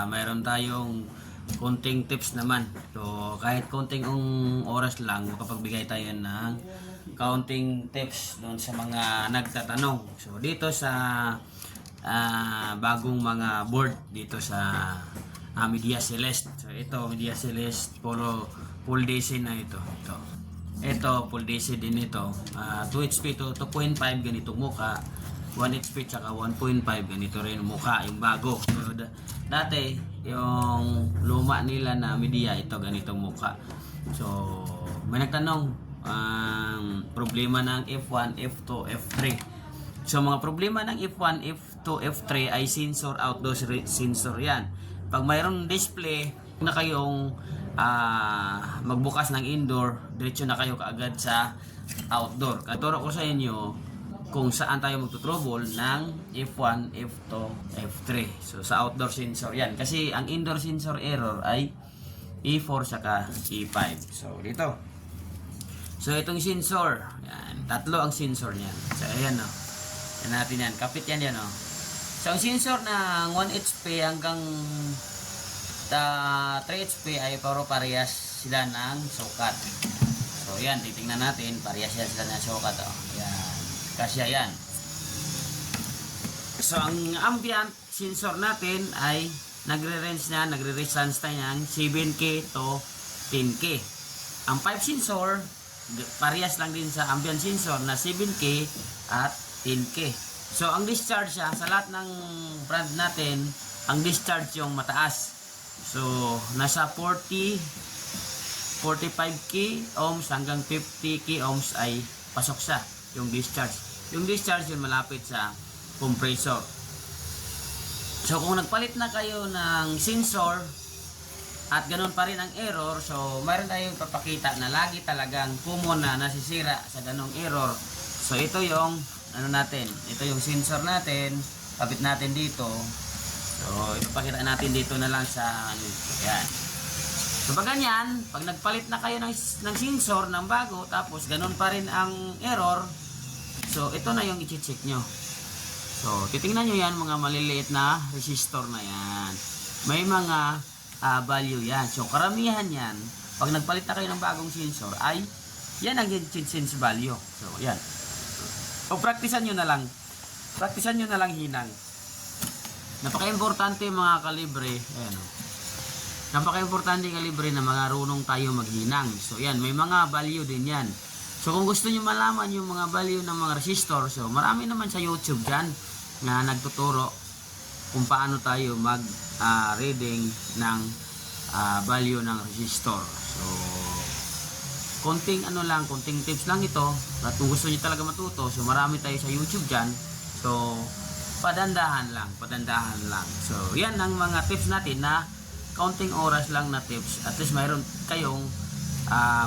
mayroon tayong konting tips naman. So kahit konting oras lang, makapagbigay tayo ng kaunting tips doon sa mga nagtatanong. So dito sa bagong mga board dito sa Media Celeste. So ito, Media Celeste full DC na ito. Ito full DC din ito. 2 HP to 2.5 ganito muka. 1 HP tsaka 1.5 ganito rin mukha yung bago. So, dati yung luma nila na media ito ganito mukha. So may nagtanong problema ng F1, F2, F3. So mga problema ng F1, F2, F3 ay sensor, outdoor sensor yan. Pag mayroong display na kayong magbukas ng indoor, diretso na kayo kaagad sa outdoor. Katuro ko sa inyo kung saan tayo magtutrouble ng F1, F2, F3. So sa outdoor sensor yan. Kasi ang indoor sensor error ay E4 saka E5. So dito. So itong sensor, yan, tatlo ang sensor niyan. So ayan o. Yan natin yan. Kapit yan yan o. So ang sensor ng 1 HP hanggang 3 HP ay parehas sila ng sukat. So yan, titingnan natin. Parehas sila ng sukat o. Yan. Kasya yan. So ang ambient sensor natin ay nagre-range na, nagre-resistance tayo ng 7K to 10K. Ang pipe sensor parehas lang din sa ambient sensor na 7K at 10K. So ang discharge sa lahat ng brand natin, ang discharge yung mataas. So nasa 45K ohms hanggang 50K ohms ay pasok sa yung discharge. Yung discharge yun malapit sa compressor. So kung nagpalit na kayo ng sensor at ganun pa rin ang error, so mayroon tayong papakita na lagi talagang common na nasisira sa ganung error. So ito yung natin, ito yung sensor natin, kapit natin dito. So ipapakita natin dito na lang sa yan. So pag ganyan, pag nagpalit na kayo ng sensor ng bago, tapos ganun pa rin ang error, so ito na yung i-check nyo. So titingnan nyo yan, mga maliliit na resistor na yan. May mga value yan. So karamihan yan, pag nagpalit na kayo ng bagong sensor, ay yan ang sense value. So yan. O praktisan nyo na lang. Praktisan nyo na lang hinang. Napaka-importante mga kalibre. Ayan o. Napaka-importante kalibre na marunong tayo maghinang. So yan, may mga value din yan. So kung gusto nyo malaman yung mga value ng mga resistor, so marami naman sa YouTube dyan na nagtuturo kung paano tayo mag-reading ng value ng resistor. So konting konting tips lang ito. At kung gusto nyo talaga matuto, so marami tayo sa YouTube dyan. So padandahan lang. So yan ang mga tips natin na kaunting oras lang na tips. At least mayroon kayong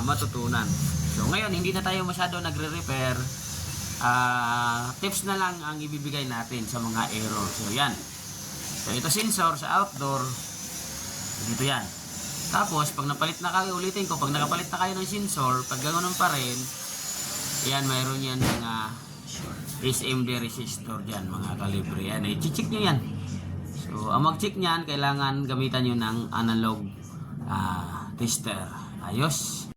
matutunan. So ngayon, hindi na tayo masyado nagre-repair. Tips na lang ang ibibigay natin sa mga error. So yan. So ito sensor sa outdoor. Dito yan. Tapos pag napalit na kayo, ulitin ko, pag nakapalit na kayo ng sensor, pag ganoon pa rin, yan, mayroon yan mga SMD resistor dyan, mga kalibre. Yan, i-check nyo yan. So ang mag-check nyan, kailangan gamitan nyo ng analog tester. Ayos.